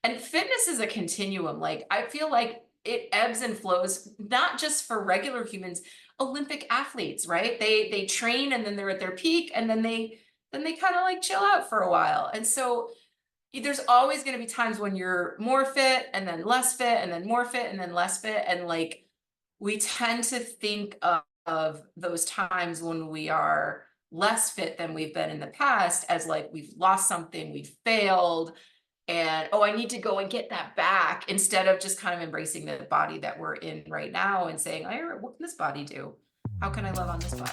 And fitness is a continuum. Like, I feel like it ebbs and flows, not just for regular humans, Olympic athletes, right? They train and then they're at their peak and then they kind of like chill out for a while. And so there's always going to be times when you're more fit and then less fit and then more fit and then less fit. And like we tend to think of those times when we are less fit than we've been in the past as like we've lost something, we've failed, and oh, I need to go and get that back, instead of just kind of embracing the body that we're in right now and saying, all right, what can this body do? How can I love on this body?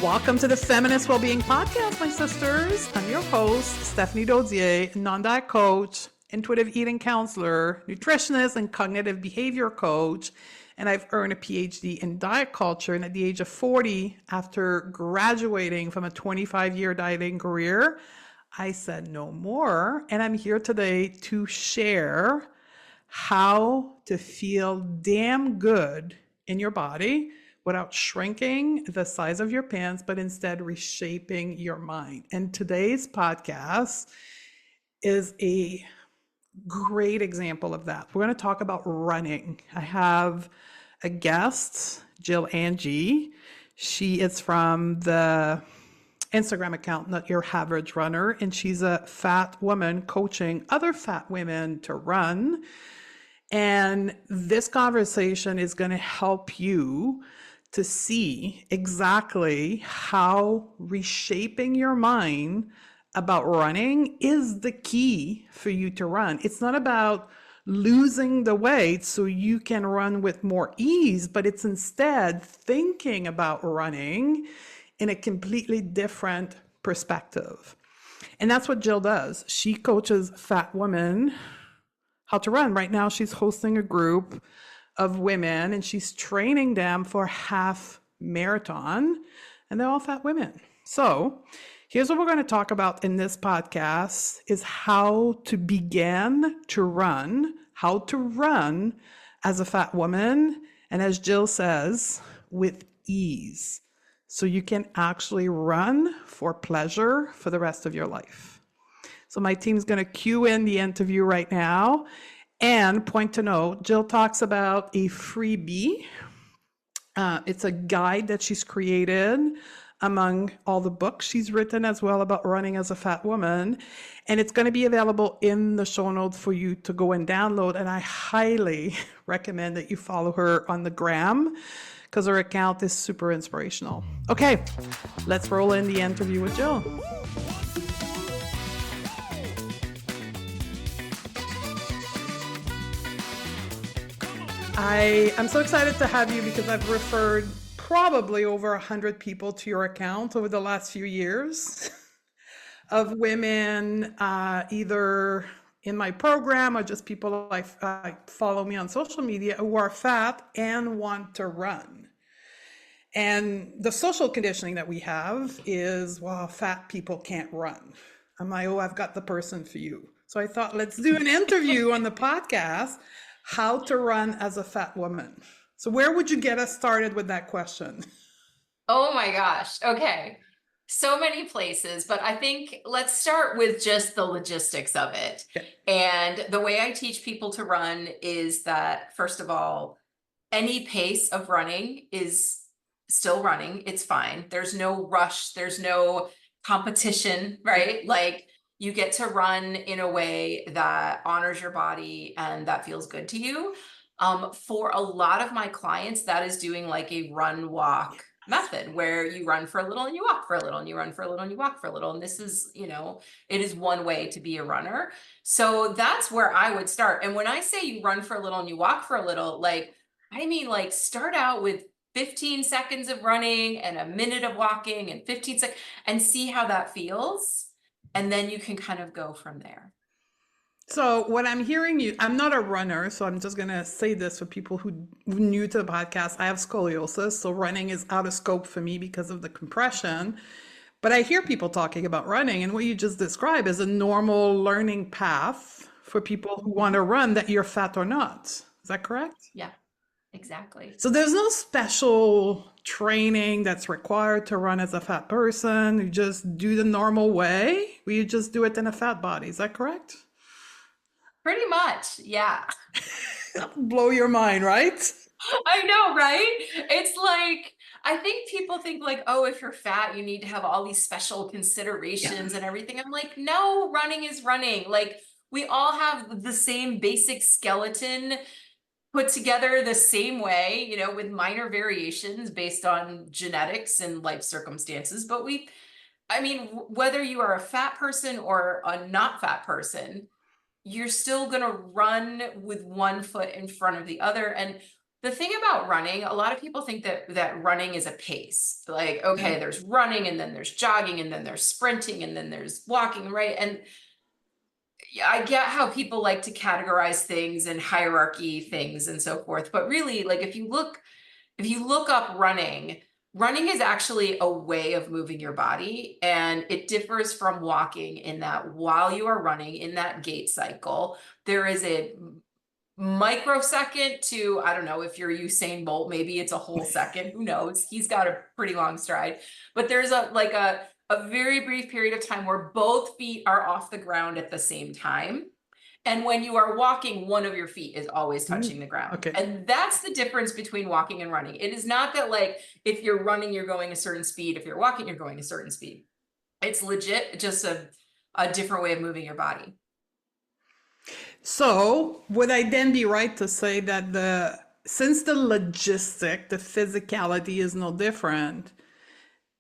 Welcome to the Feminist Wellbeing Podcast, my sisters. I'm your host, Stephanie Dodier, non-diet coach, intuitive eating counselor, nutritionist, and cognitive behavior coach. And I've earned a PhD in diet culture. And at the age of 40, after graduating from a 25-year dieting career, I said no more. And I'm here today to share how to feel damn good in your body without shrinking the size of your pants, but instead reshaping your mind. And today's podcast is a great example of that. We're going to talk about running. I have a guest, Jill Angie. She is from the Instagram account, Not Your Average Runner, and she's a fat woman coaching other fat women to run. And this conversation is going to help you to see exactly how reshaping your mind about running is the key for you to run. It's not about losing the weight so you can run with more ease, but it's instead thinking about running in a completely different perspective. And that's what Jill does. She coaches fat women how to run. Right now, she's hosting a group of women and she's training them for half marathon, and they're all fat women. So here's what we're going to talk about in this podcast is how to begin to run, how to run as a fat woman. And as Jill says, with ease. So you can actually run for pleasure for the rest of your life. So my team's going to cue in the interview right now. And point to note, Jill talks about a freebie. It's a guide that she's created among all the books she's written as well about running as a fat woman. And it's going to be available in the show notes for you to go and download. And I highly recommend that you follow her on the gram because her account is super inspirational. Okay, let's roll in the interview with Jill. I'm so excited to have you because I've referred probably over 100 people to your account over the last few years of women, either in my program or just people I follow me on social media who are fat and want to run. And the social conditioning that we have is, well, fat people can't run. I'm like, oh, I've got the person for you. So I thought, let's do an interview on the podcast. How to run as a fat woman. So where would you get us started with that question? Oh my gosh. Okay. So many places, but I think let's start with just the logistics of it. Okay. And the way I teach people to run is that, first of all, any pace of running is still running. It's fine. There's no rush. There's no competition, right? Like, you get to run in a way that honors your body and that feels good to you. For a lot of my clients, that is doing like a run walk method where you run for a little and you walk for a little and you run for a little and you walk for a little. And this is, it is one way to be a runner. So that's where I would start. And when I say you run for a little and you walk for a little, like, I mean, like, start out with 15 seconds of running and a minute of walking and 15 seconds and see how that feels. And then you can kind of go from there. So what I'm hearing you, I'm not a runner, so I'm just going to say this for people who are new to the podcast. I have scoliosis, so running is out of scope for me because of the compression. But I hear people talking about running, and what you just described is a normal learning path for people who want to run, that you're fat or not. Is that correct? Yeah. Exactly. So there's no special training that's required to run as a fat person. You just do the normal way. You just do it in a fat body. Is that correct? Pretty much. Yeah. Blow your mind, right? I know, right? It's like, I think people think like, oh, if you're fat, you need to have all these special Yeah. considerations and everything. I'm like, no, running is running. Like, we all have the same basic skeleton put together the same way, with minor variations based on genetics and life circumstances. But I mean, whether you are a fat person or a not fat person, you're still going to run with one foot in front of the other. And the thing about running, a lot of people think that running is a pace. Like, Yeah. okay, there's running and then there's jogging and then there's sprinting and then there's walking, right? And yeah, I get how people like to categorize things and hierarchy things and so forth, but really, like, if you look up running, running is actually a way of moving your body, and it differs from walking in that while you are running in that gait cycle, there is a microsecond to, I don't know, if you're Usain Bolt, maybe it's a whole second, who knows? He's got a pretty long stride, but there's a very brief period of time where both feet are off the ground at the same time. And when you are walking, one of your feet is always touching the ground. Okay. And that's the difference between walking and running. It is not that, like, if you're running, you're going a certain speed. If you're walking, you're going a certain speed. It's legit just a different way of moving your body. So would I then be right to say that since the logistic, the physicality is no different,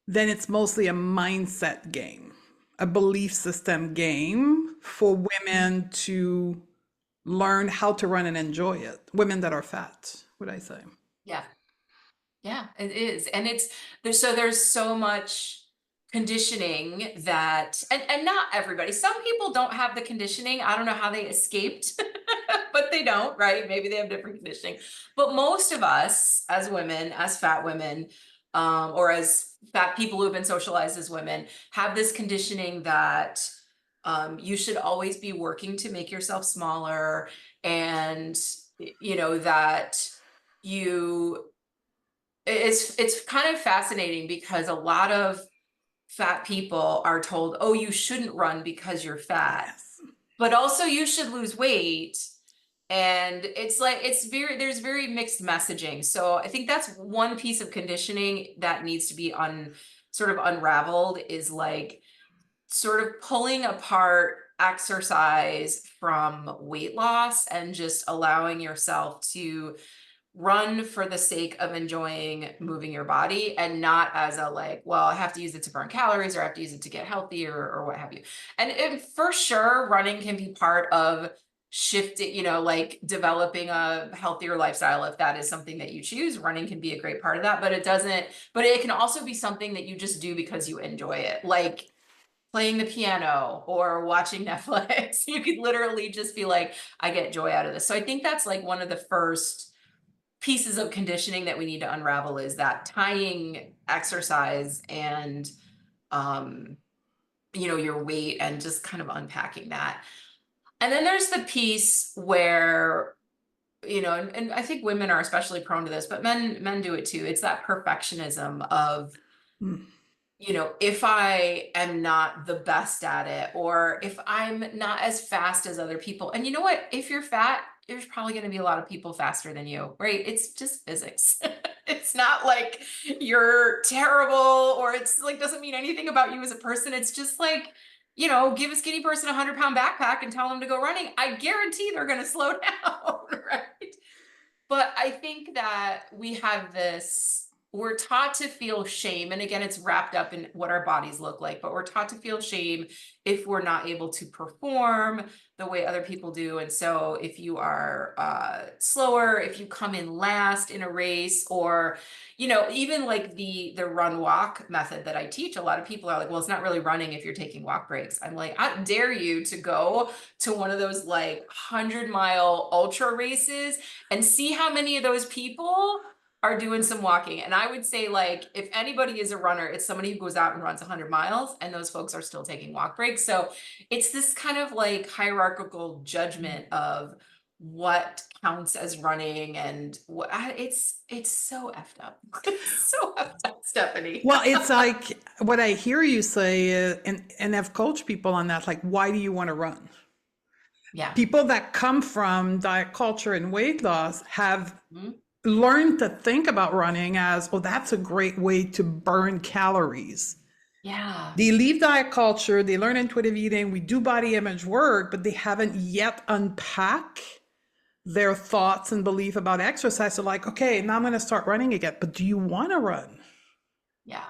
then it's mostly a mindset game, a belief system game for women to learn how to run and enjoy it. Women that are fat, would I say? Yeah. Yeah, it is. And there's so much conditioning that, and not everybody, some people don't have the conditioning. I don't know how they escaped, but they don't, right? Maybe they have different conditioning. But most of us as women, as fat women, or as fat people who have been socialized as women, have this conditioning that you should always be working to make yourself smaller, and that you it's kind of fascinating because a lot of fat people are told, oh, you shouldn't run because you're fat, Yes. but also you should lose weight. And it's like, there's very mixed messaging. So I think that's one piece of conditioning that needs to be sort of unraveled, is like sort of pulling apart exercise from weight loss and just allowing yourself to run for the sake of enjoying moving your body, and not as a, like, well, I have to use it to burn calories, or I have to use it to get healthy, or what have you. And for sure, running can be part of shifting, like developing a healthier lifestyle. If that is something that you choose, running can be a great part of that, but it can also be something that you just do because you enjoy it. Like playing the piano or watching Netflix. You could literally just be like, I get joy out of this. So I think that's like one of the first pieces of conditioning that we need to unravel, is that tying exercise and your weight, and just kind of unpacking that. And then there's the piece where, and I think women are especially prone to this, but men do it too. It's that perfectionism of, Mm. if I am not the best at it, or if I'm not as fast as other people. And you know what? If you're fat, there's probably going to be a lot of people faster than you, right? It's just physics. It's not like you're terrible, or it's like doesn't mean anything about you as a person. It's just like, give a skinny person 100-pound backpack and tell them to go running. I guarantee they're going to slow down, right? But I think that we're taught to feel shame. And again, it's wrapped up in what our bodies look like, but we're taught to feel shame if we're not able to perform the way other people do. And so if you are slower, if you come in last in a race, or, even like the run walk method that I teach, a lot of people are like, well, it's not really running if you're taking walk breaks. I'm like, I dare you to go to one of those like 100-mile ultra races and see how many of those people are doing some walking. And I would say, like, if anybody is a runner, it's somebody who goes out and runs 100 miles, and those folks are still taking walk breaks. So it's this kind of like hierarchical judgment of, what counts as running and it's so effed up. It's so effed up, Stephanie. Well, it's like what I hear you say, and I've coached people on that. Like, why do you want to run? Yeah. People that come from diet culture and weight loss have Mhm. learned to think about running as, well, that's a great way to burn calories. Yeah. They leave diet culture, they learn intuitive eating, we do body image work, but they haven't yet unpacked their thoughts and belief about exercise. So like, okay, now I'm going to start running again. But do you want to run? Yeah.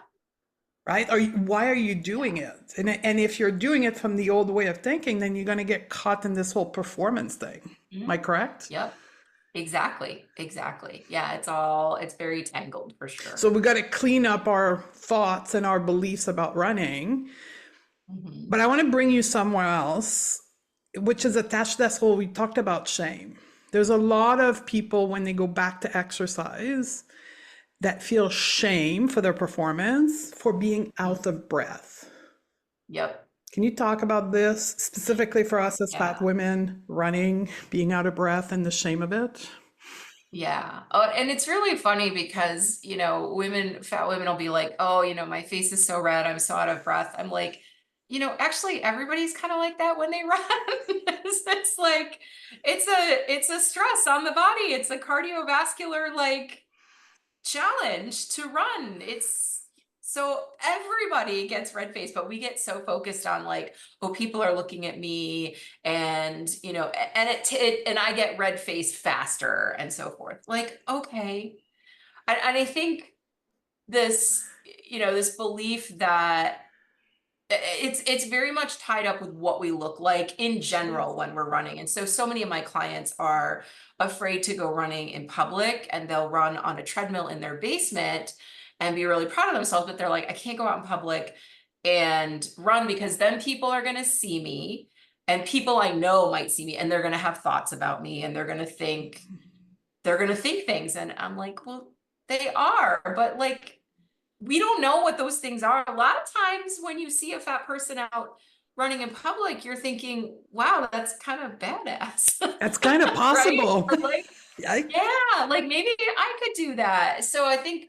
Right? Why are you doing it? And if you're doing it from the old way of thinking, then you're going to get caught in this whole performance thing. Am I Mhm. correct? Yep. Exactly. Exactly. Yeah. It's very tangled for So sure. we got to clean up our thoughts and our beliefs about running. Mhm. But I want to bring you somewhere else, which is attached to this whole, we talked about shame. There's a lot of people when they go back to exercise that feel shame for their performance for being Mhm. out of breath. Yep. Can you talk about this specifically for us as fat Yeah. women, running, being out of breath, and the shame of it? Yeah. Oh, and it's really funny because, fat women will be like, oh, my face is so red. I'm so out of breath. I'm like, actually everybody's kind of like that when they run. It's like, it's a stress on the body. It's a cardiovascular like challenge to run. It's so everybody gets red face, but we get so focused on like, oh, people are looking at me, and and I get red face faster and so forth. Like, okay, and I think this, this belief that it's very much tied up with what we look like in general Yes. when we're running. And so many of my clients are afraid to go running in public, and they'll run on a treadmill in their basement and be really proud of themselves, but they're like, I can't go out in public and run because then people are going to see me, and people I know might see me, and they're going to have thoughts about me, and they're going to think things. And I'm like, well, they are, but like, we don't know what those things are. A lot of times when you see a fat person out running in public, you're thinking, wow, that's kind of badass. That's kind of Right? possible. Or like, Yeah. yeah, like maybe I could do that. So I think,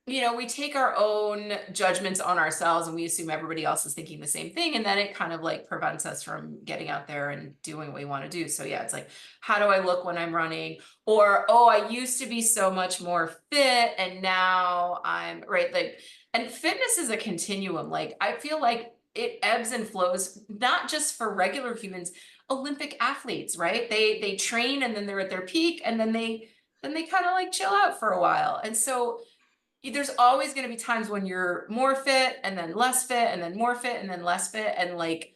we take our own judgments on ourselves, and we assume everybody else is thinking the same thing. And then it kind of like prevents us from getting out there and doing what we want to do. So yeah, it's like, how do I look when I'm running? Or, oh, I used to be so much more fit and now I'm right. Like, and fitness is a continuum. Like, I feel like it ebbs and flows, not just for regular humans, Olympic athletes, right? They train, and then they're at their peak, and then they kind of like chill out for a while. And so there's always going to be times when you're more fit, and then less fit, and then more fit, and then less fit. And like,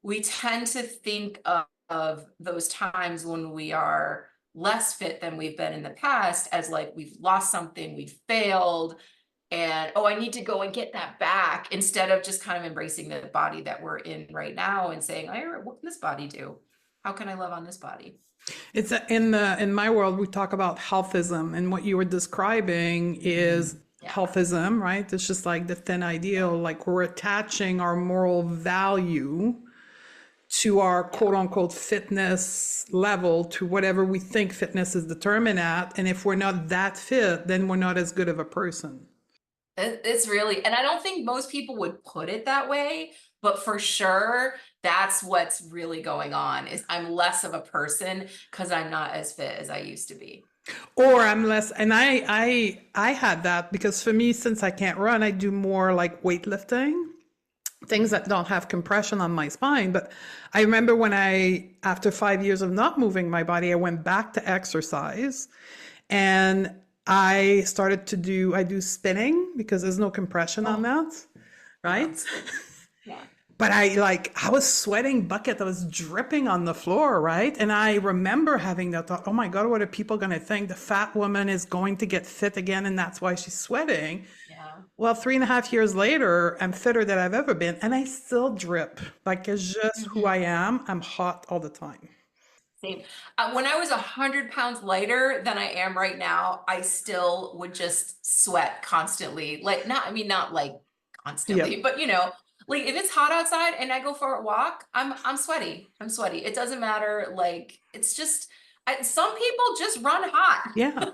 we tend to think of those times when we are less fit than we've been in the past as like we've lost something, we've failed, and oh, I need to go and get that back, instead of just kind of embracing the body that we're in right now and saying, what can this body do? How can I love on this body? It's in my world, we talk about healthism, and what you were describing is Yeah. healthism, right? It's just like the thin Yeah. ideal, like we're attaching our moral value to our Yeah. quote unquote fitness level, to whatever we think fitness is determined at. And if we're not that fit, then we're not as good of a person. It's really, and I don't think most people would put it that way, but for sure, that's what's really going on, is I'm less of a person because I'm not as fit as I used to be. Or I'm less, and I had that because for me, since I can't run, I do more like weightlifting, things that don't have compression on my spine. But I remember when after 5 years of not moving my body, I went back to exercise, and I do spinning because there's no compression on Oh, that, yeah, right? yeah. But I was sweating bucket. I was dripping on the floor, right? And I remember having that thought, oh my God, what are people going to think? The fat woman is going to get fit again, and that's why she's sweating. Yeah. Well, 3.5 years later, I'm fitter than I've ever been, and I still drip. Like, it's just who I Mhm. am. I'm hot all the time. Same. When I was 100 pounds lighter than I am right now, I still would just sweat constantly. Like, not, I mean, not like Yeah. constantly, but like if it's hot outside and I go for a walk, I'm sweaty. I'm sweaty. It doesn't matter. Like, it's just, Some people just run hot. Yeah.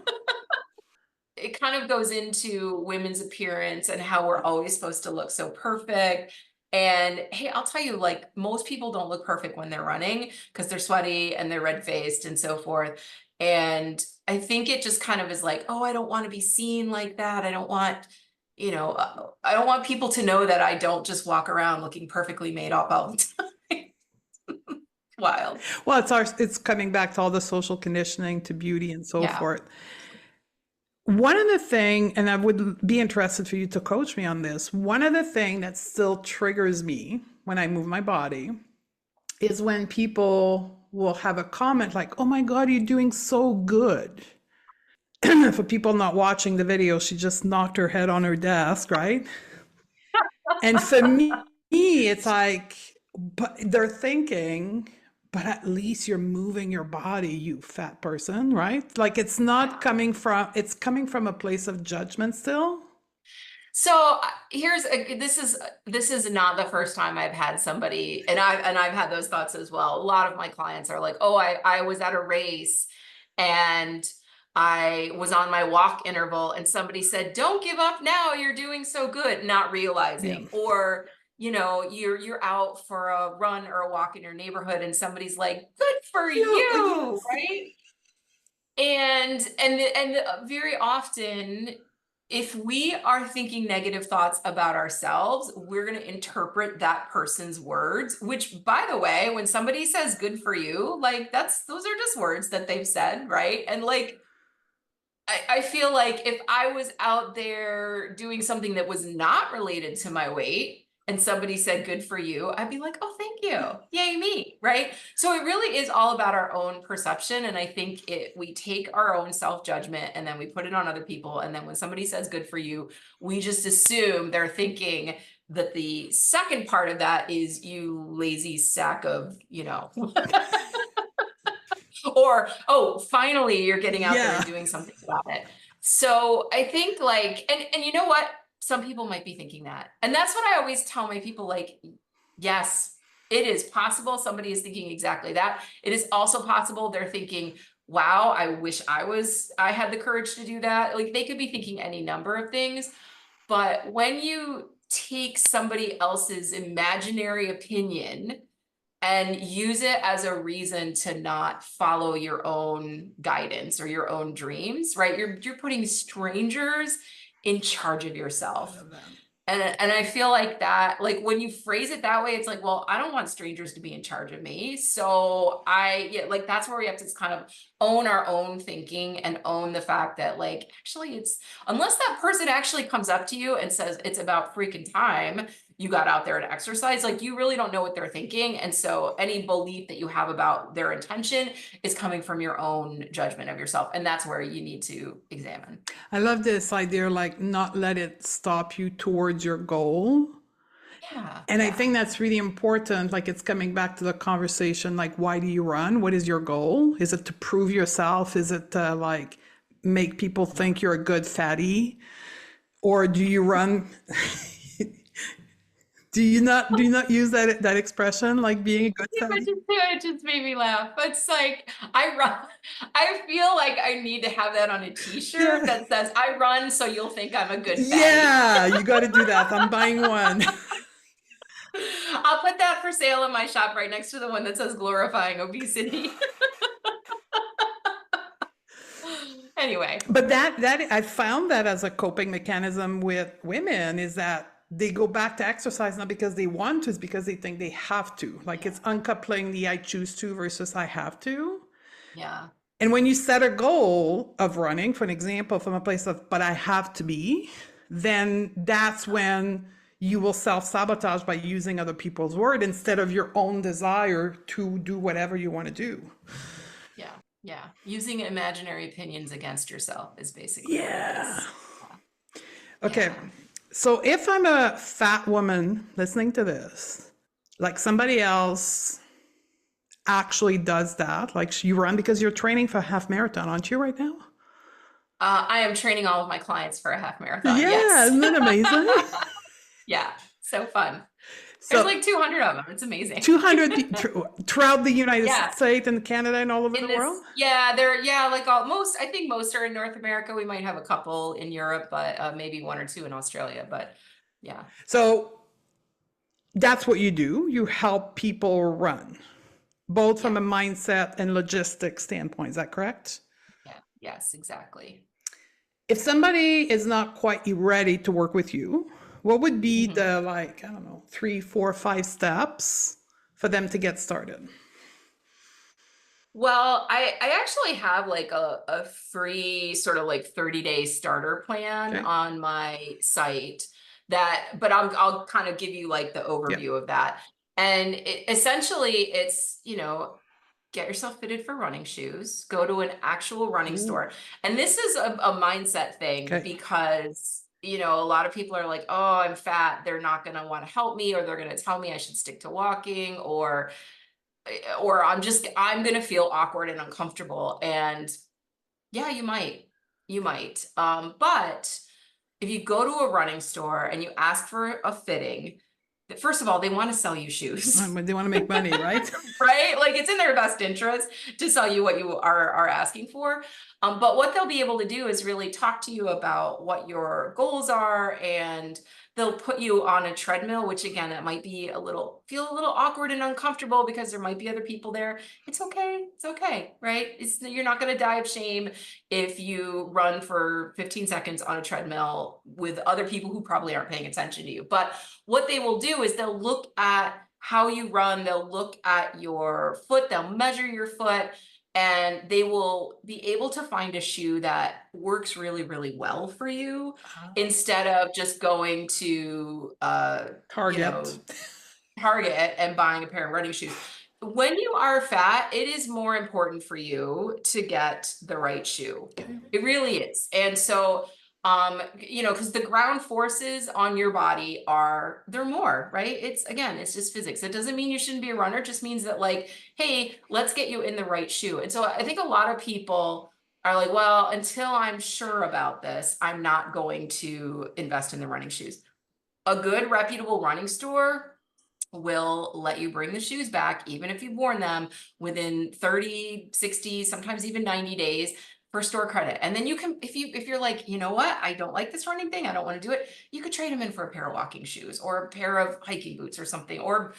It kind of goes into women's appearance and how we're always supposed to look so perfect. And hey, I'll tell you, like, most people don't look perfect when they're running because they're sweaty and they're red faced and so forth. And I think it just kind of is like, oh, I don't want to be seen like that. I don't want, I don't want people to know that I don't just walk around looking perfectly made up all the time. Wild. Well, it's coming back to all the social conditioning to beauty and so Yeah. forth. One of the thing, and I would be interested for you to coach me on this, one of the thing that still triggers me when I move my body is when people will have a comment like, oh my God, you're doing so good. For people not watching the video, she just knocked her head on her desk, right? And for me, it's like, but they're thinking, but at least you're moving your body, you fat person, right? Like it's not coming from, it's coming from a place of judgment still. So this is not the first time I've had somebody, and I've had those thoughts as well. A lot of my clients are like, oh, I was at a race and I was on my walk interval and somebody said, don't give up now, you're doing so good, not realizing. Yeah. Or you're out for a run or a walk in your neighborhood and somebody's like, good for you, right? And very often, if we are thinking negative thoughts about ourselves, we're going to interpret that person's words, which, by the way, when somebody says good for you, like those are just words that they've said, right? And like, I feel like if I was out there doing something that was not related to my weight and somebody said good for you, I'd be like, oh, thank you. Yay, me. Right. So it really is all about our own perception. And I think we take our own self-judgment and then we put it on other people. And then when somebody says good for you, we just assume they're thinking that the second part of that is you lazy sack of, or, oh, finally you're getting out there and doing something about it. So I think like, and you know what? Some people might be thinking that. And that's what I always tell my people, like, yes, it is possible somebody is thinking exactly that. It is also possible they're thinking, wow, I wish I had the courage to do that. Like they could be thinking any number of things. But when you take somebody else's imaginary opinion and use it as a reason to not follow your own guidance or your own dreams, right? You're putting strangers in charge of yourself. And I feel like that, like when you phrase it that way, it's like, well, I don't want strangers to be in charge of me. So like that's where we have to kind of own our own thinking and own the fact that like, actually unless that person actually comes up to you and says it's about freaking time you got out there to exercise, like you really don't know what they're thinking. And so any belief that you have about their intention is coming from your own judgment of yourself. And that's where you need to examine. I love this idea, like not let it stop you towards your goal. Yeah. And I think that's really important. Like it's coming back to the conversation, like, why do you run? What is your goal? Is it to prove yourself? Is it to like make people think you're a good fatty? Or do you run? Do you not use that expression, like being a good fatty? It just made me laugh. It's like I feel like I need to have that on a t-shirt that says I run so you'll think I'm a good fatty. Yeah, you got to do that. I'm buying one. I'll put that for sale in my shop right next to the one that says glorifying obesity. Anyway. But that I found that as a coping mechanism with women is that they go back to exercise not because they want to, it's because they think they have to. Like it's uncoupling the I choose to versus I have to. Yeah. And when you set a goal of running, for an example, from a place of, but I have to be, then that's when you will self-sabotage by using other people's word instead of your own desire to do whatever you want to do. Yeah. Yeah. Using imaginary opinions against yourself is basically what it is. Okay. Yeah. So if I'm a fat woman listening to this, like somebody else actually does that, like you run because you're training for a half marathon, aren't you right now? I am training all of my clients for a half marathon. Yeah, yes. Isn't that amazing? Yeah, so fun. There's So like 200 of them. It's amazing. 200 throughout the United Yeah. States and Canada and all over In the this, world? yeah, like most, I think most are in North America. We might have a couple in Europe, but maybe one or two in Australia. But yeah, So that's what you do. You help people run, both yeah, from a mindset and logistics standpoint. Is that correct? yeah, yes, exactly. If somebody is not quite ready to work with you, what would be Mhm. the, like, I don't know, 3, 4, 5 steps for them to get started? Well, I actually have like a free sort of like 30-day starter plan Okay. on my site that, but I'll kind of give you like the Yeah. overview of that. And essentially it's, get yourself fitted for running shoes, go to an actual running Ooh. store. And this is a mindset thing Okay. because, a lot of people are like, oh, I'm fat. They're not going to want to help me, or they're going to tell me I should stick to walking, or I'm going to feel awkward and uncomfortable. And yeah, you might. But if you go to a running store and you ask for a fitting, first of all, they want to sell you shoes. But they want to make money, right? Right? Like it's in their best interest to sell you what you are asking for. But what they'll be able to do is really talk to you about what your goals are, and they'll put you on a treadmill, which again, it might be feel a little awkward and uncomfortable because there might be other people there. It's okay. It's okay, right? You're not going to die of shame if you run for 15 seconds on a treadmill with other people who probably aren't paying attention to you. But what they will do is they'll look at how you run, they'll look at your foot, they'll measure your foot, and they will be able to find a shoe that works really, really well for you instead of just going to you Target. know, Target and buying a pair of running shoes. When you are fat, it is more important for you to get the right shoe. Okay. It really is. And so, because the ground forces on your body they're more, right? It's just physics. It doesn't mean you shouldn't be a runner. It just means that, like, hey, let's get you in the right shoe. And so I think a lot of people are like, well, until I'm sure about this, I'm not going to invest in the running shoes. A good reputable running store will let you bring the shoes back, even if you've worn them, within 30, 60, sometimes even 90 days for store credit. And then you can, if you're like, you know what, I don't like this running thing, I don't want to do it, you could trade them in for a pair of walking shoes or a pair of hiking boots or something, or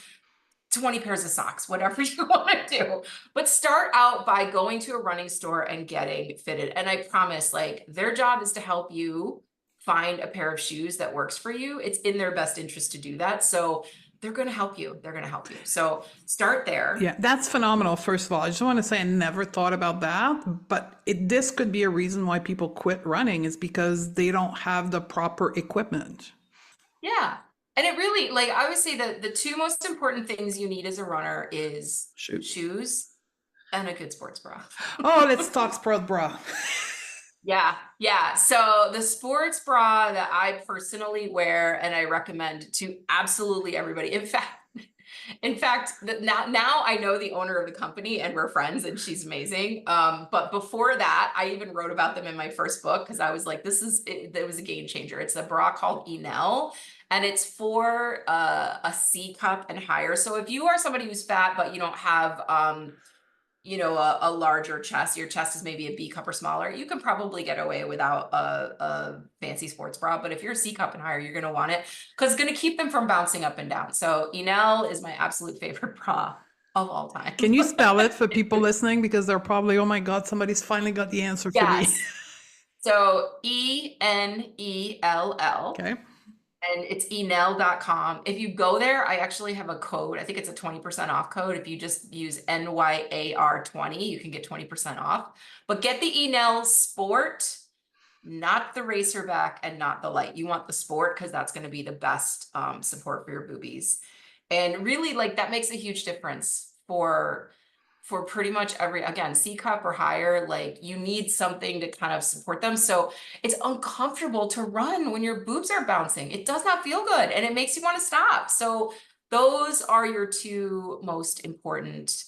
20 pairs of socks, whatever you want to do. But start out by going to a running store and getting fitted. And I promise, like, their job is to help you find a pair of shoes that works for you. It's in their best interest to do that. So they're going to help you. They're going to help you. So start there. Yeah, that's phenomenal. First of all, I just want to say I never thought about that, but this could be a reason why people quit running is because they don't have the proper equipment. Yeah. And it really, like, I would say that the two most important things you need as a runner is Shoot. shoes and a good sports bra. Oh, let's talk sport bra. Yeah, yeah. So the sports bra that I personally wear and I recommend to absolutely everybody. Now I know the owner of the company and we're friends and she's amazing. But before that, I even wrote about them in my first book because I was like, it was a game changer. It's a bra called Enel, and it's for a C cup and higher. So if you are somebody who's fat but you don't have a larger chest, your chest is maybe a B cup or smaller, you can probably get away without a fancy sports bra. But if you're a C cup and higher, you're going to want it because it's going to keep them from bouncing up and down. So Enel is my absolute favorite bra of all time. Can you spell it for people listening? Because they're probably, oh my God, somebody's finally got the answer for me. Yes. So Enel. Okay. And it's enel.com. If you go there, I actually have a code. I think it's a 20% off code. If you just use NYAR20, you can get 20% off. But get the Enel Sport, not the Racerback and not the Light. You want the Sport because that's going to be the best support for your boobies. And really, like, that makes a huge difference for pretty much again, C cup or higher. Like, you need something to kind of support them. So it's uncomfortable to run when your boobs are bouncing. It does not feel good and it makes you want to stop. So those are your two most important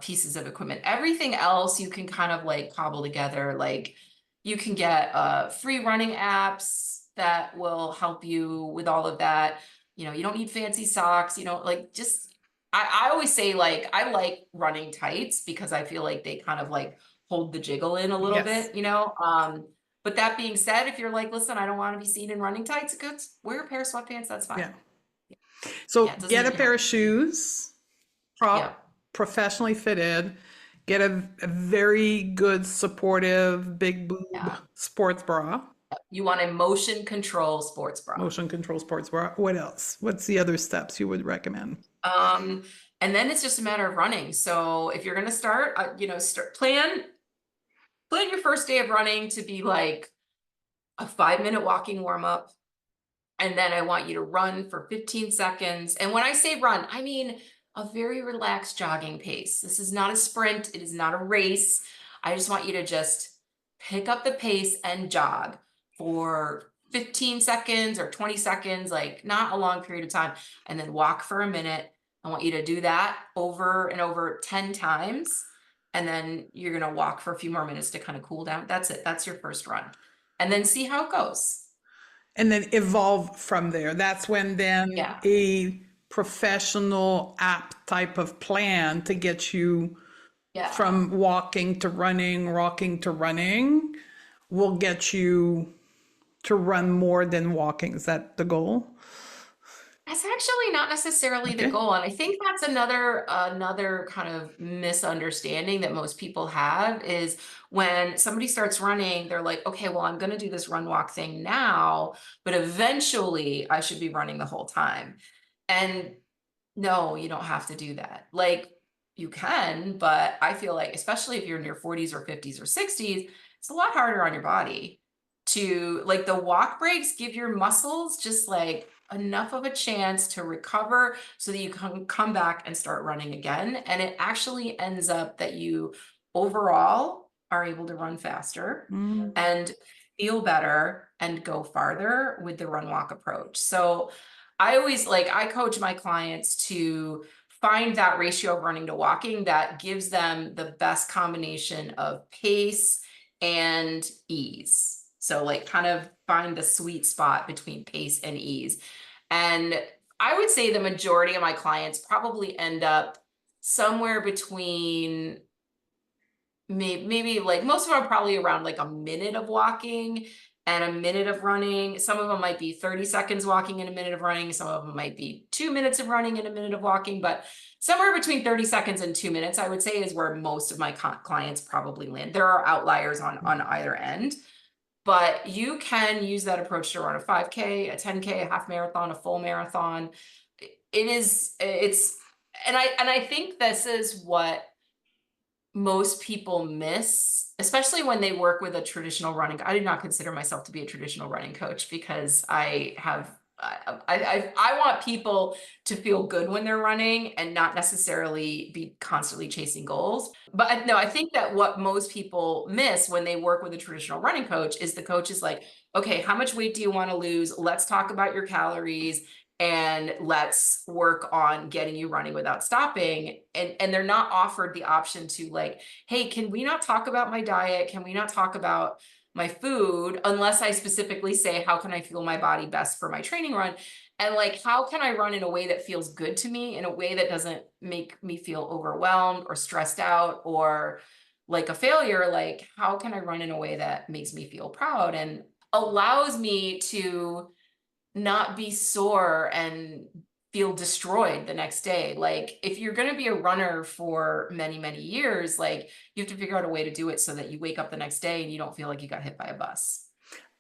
pieces of equipment. Everything else you can kind of like cobble together. Like, you can get free running apps that will help you with all of that. You know, you don't need fancy socks, you know, like just I always say like I like running tights because I feel like they kind of like hold the jiggle in a little Yes. bit, you know. But that being said, if you're like, listen, I don't want to be seen in running tights, good, wear a pair of sweatpants, that's fine. Yeah. Yeah, So it doesn't get a even have pair to of shoes, yeah. professionally fitted. Get a very good, supportive, big boob Yeah. sports bra, You want a motion control sports bra. motion control sports bra. What else? What's the other steps you would recommend? Um, and then it's just a matter of running. So if you're gonna start, you know, plan your first day of running to be like a 5-minute walking warm up. And then I want you to run for 15 seconds. And when I say run, I mean a very relaxed jogging pace. This is not a sprint, it is not a race. I just want you to just pick up the pace and jog for 15 seconds or 20 seconds, like not a long period of time, and then walk for a minute. I want you to do that over and over 10 times. And then you're going to walk for a few more minutes to kind of cool down. That's it. That's your first run. And then see how it goes. And then evolve from there. That's when then Yeah. a professional app type of plan to get you Yeah. from walking to running, walking to running will get you to run more than walking. Is that the goal? That's actually not necessarily the Okay. goal. And I think that's another kind of misunderstanding that most people have is when somebody starts running, they're like, okay, well, I'm going to do this run walk thing now, but eventually I should be running the whole time. And no, you don't have to do that. Like you can, but I feel like, especially if you're in your 40s or 50s or 60s, it's a lot harder on your body to like the walk breaks give your muscles just like enough of a chance to recover so that you can come back and start running again. And it actually ends up that you overall are able to run faster Mm. and feel better and go farther with the run walk approach. So I always like, I coach my clients to find that ratio of running to walking that gives them the best combination of pace and ease. So like kind of find the sweet spot between pace and ease. And I would say the majority of my clients probably end up somewhere between maybe like most of them are probably around like a minute of walking and a minute of running. Some of them might be 30 seconds walking and a minute of running. Some of them might be 2 minutes of running and a minute of walking, but somewhere between 30 seconds and 2 minutes, I would say is where most of my clients probably land. There are outliers on either end, but you can use that approach to run a 5K, a 10K, a half marathon, a full marathon. And I think this is what most people miss, especially when they work with a traditional running. I do not consider myself to be a traditional running coach because I want people to feel good when they're running and not necessarily be constantly chasing goals. But no, I think that what most people miss when they work with a traditional running coach is the coach is like, okay, how much weight do you want to lose? Let's talk about your calories and let's work on getting you running without stopping. And they're not offered the option to like, hey, can we not talk about my diet? Can we not talk about my food unless I specifically say, how can I fuel my body best for my training run? And like, how can I run in a way that feels good to me, in a way that doesn't make me feel overwhelmed or stressed out or like a failure? Like, how can I run in a way that makes me feel proud and allows me to not be sore and feel destroyed the next day? Like if you're going to be a runner for many, many years, like you have to figure out a way to do it so that you wake up the next day and you don't feel like you got hit by a bus.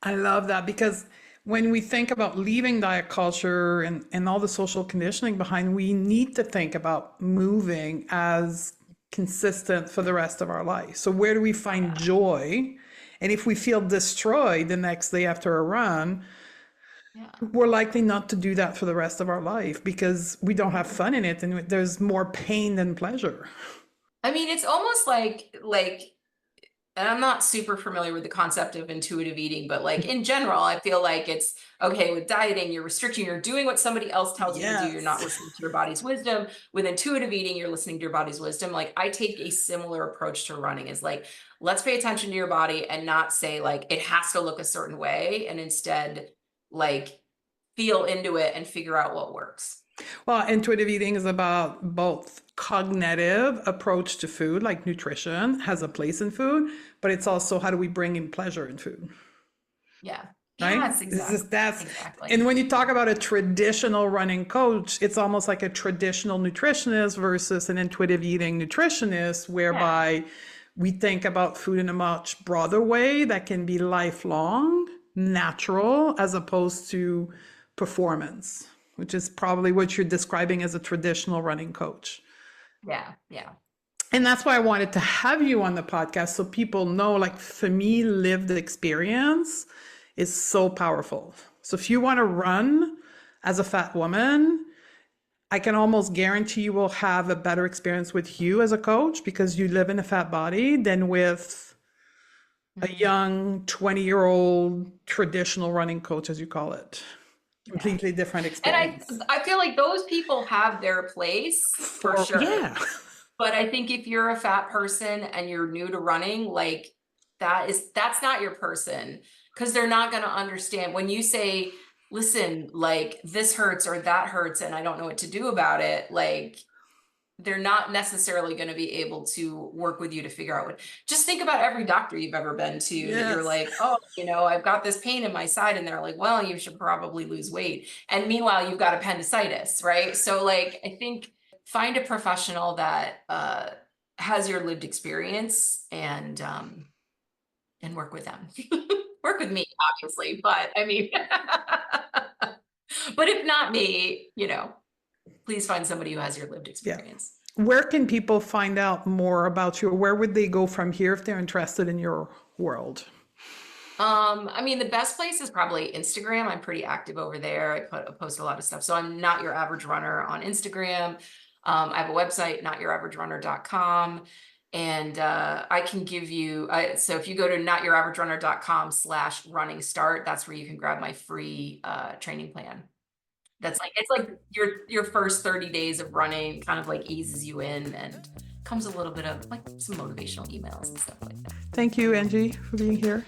I love that because when we think about leaving diet culture and all the social conditioning behind, we need to think about moving as consistent for the rest of our life. So where do we find joy? And if we feel destroyed the next day after a run, Yeah. we're likely not to do that for the rest of our life because we don't have fun in it and there's more pain than pleasure. I mean, it's almost like and I'm not super familiar with the concept of intuitive eating, but like in general, I feel like it's okay with dieting, you're restricting, you're doing what somebody else tells you to do. You're not Yes. listening to your body's wisdom. With intuitive eating, you're listening to your body's wisdom. Like I take a similar approach to running is like, let's pay attention to your body and not say like it has to look a certain way. And instead, like feel into it and figure out what works. Well, intuitive eating is about both cognitive approach to food, like nutrition has a place in food, but it's also how do we bring in pleasure in food, Yeah. right? Yes, exactly. Exactly. And when you talk about a traditional running coach, it's almost like a traditional nutritionist versus an intuitive eating nutritionist, whereby we think about food in a much broader way that can be lifelong, natural, as opposed to performance, which is probably what you're describing as a traditional running coach. Yeah. Yeah. And that's why I wanted to have you on the podcast so people know, like, for me, lived experience is so powerful. So if you want to run as a fat woman, I can almost guarantee you will have a better experience with you as a coach because you live in a fat body than with a young 20-year-old traditional running coach, as you call it. Completely different experience. And I feel like those people have their place for sure. Yeah. But I think if you're a fat person and you're new to running, like that's not your person, because they're not going to understand when you say, listen, like this hurts or that hurts and I don't know what to do about it. Like they're not necessarily going to be able to work with you to figure out what. Just think about every doctor you've ever been to that you're like, oh, I've got this pain in my side, and they're like, well, you should probably lose weight, and meanwhile you've got appendicitis, right? So like I think find a professional that has your lived experience and work with them. Work with me, obviously, but I mean, but if not me, please find somebody who has your lived experience. Yeah. Where can people find out more about you? Where would they go from here if they're interested in your world? I mean, the best place is probably Instagram. I'm pretty active over there. I post a lot of stuff. So I'm Not Your Average Runner on Instagram. I have a website, notyouraveragerunner.com. And I can give you, so if you go to notyouraveragerunner.com/running start, that's where you can grab my free training plan. It's like your first 30 days of running kind of like eases you in and comes a little bit of like some motivational emails and stuff like that. Thank you, Angie, for being here.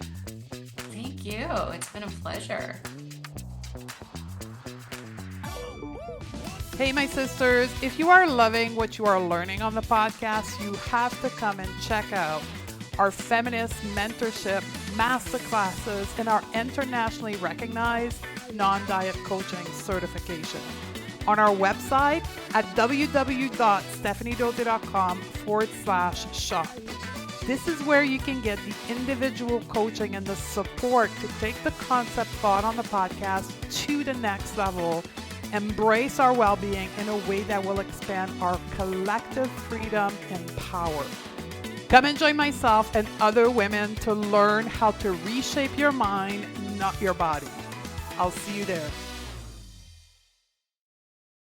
Thank you. It's been a pleasure. Hey, my sisters, if you are loving what you are learning on the podcast, you have to come and check out our feminist mentorship masterclasses and our internationally recognized non-diet coaching certification on our website at www.stephaniedodie.com/shop. This is where you can get the individual coaching and the support to take the concept taught on the podcast to the next level, embrace our well-being in a way that will expand our collective freedom and power. Come and join myself and other women to learn how to reshape your mind, not your body. I'll see you there.